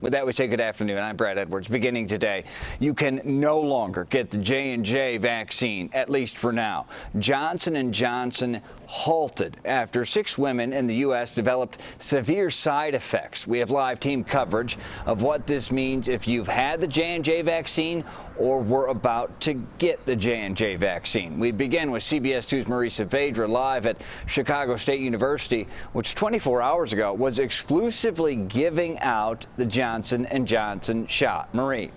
With that, we say good afternoon. I'm Brad Edwards. Beginning today, you can no longer get the J&J vaccine, at least for now. Johnson & Johnson halted after 6 women in the U.S. developed severe side effects. We have live team coverage of what this means if you've had the J&J vaccine or were about to get the J&J vaccine. We begin with CBS 2's Marie Saavedra live at Chicago State University, which 24 hours ago was exclusively giving out the Johnson & Johnson shot. Marie.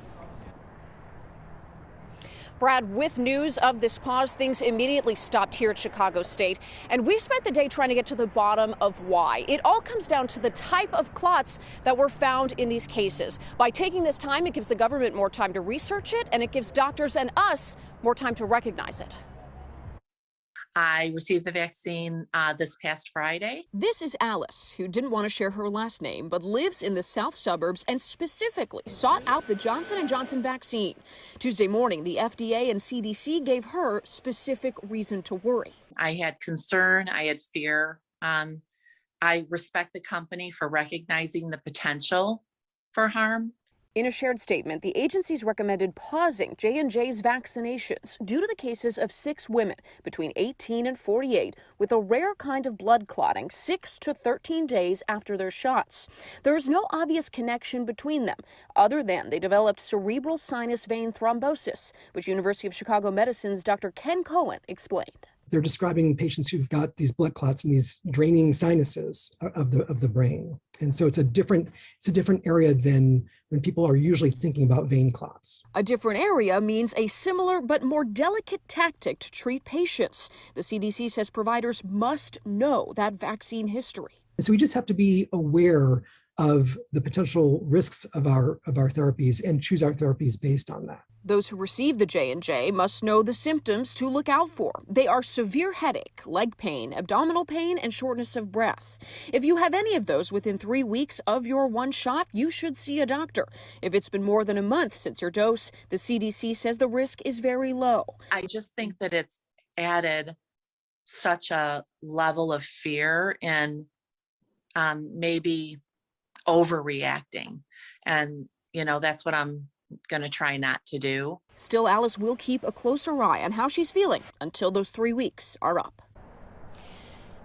Brad, with news of this pause, things immediately stopped here at Chicago State, and we spent the day trying to get to the bottom of why. It all comes down to the type of clots that were found in these cases. By taking this time, it gives the government more time to research it, and it gives doctors and us more time to recognize it. I received the vaccine this past Friday. This is Alice, who didn't want to share her last name, but lives in the south suburbs and specifically sought out the Johnson & Johnson vaccine. Tuesday morning, the FDA and CDC gave her specific reason to worry. I had concern. I had fear. I respect the company for recognizing the potential for harm. In a shared statement, the agencies recommended pausing J&J's vaccinations due to the cases of 6 women between 18 and 48 with a rare kind of blood clotting 6 to 13 days after their shots. There is no obvious connection between them, other than they developed cerebral sinus vein thrombosis, which University of Chicago Medicine's Dr. Ken Cohen explained. They're describing patients who've got these blood clots and these draining sinuses of the brain. And so it's a different area than when people are usually thinking about vein clots. A different area means a similar but more delicate tactic to treat patients. The CDC says providers must know that vaccine history. And so we just have to be aware of the potential risks of our therapies and choose our therapies based on that. Those who receive the J&J must know the symptoms to look out for. They are severe headache, leg pain, abdominal pain, and shortness of breath. If you have any of those within 3 weeks of your one shot, you should see a doctor. If it's been more than a month since your dose, the CDC says the risk is very low. I just think that it's added such a level of fear and maybe overreacting. And, that's what I'm going to try not to do. Still, Alice will keep a closer eye on how she's feeling until those 3 weeks are up.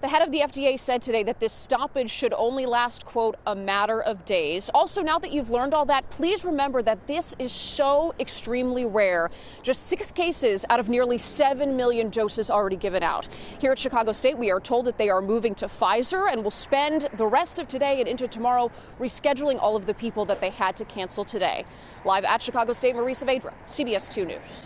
The head of the FDA said today that this stoppage should only last, quote, a matter of days. Also, now that you've learned all that, please remember that this is so extremely rare. Just 6 cases out of nearly 7 million doses already given out. Here at Chicago State, we are told that they are moving to Pfizer and will spend the rest of today and into tomorrow rescheduling all of the people that they had to cancel today. Live at Chicago State, Marie Saavedra, CBS 2 News.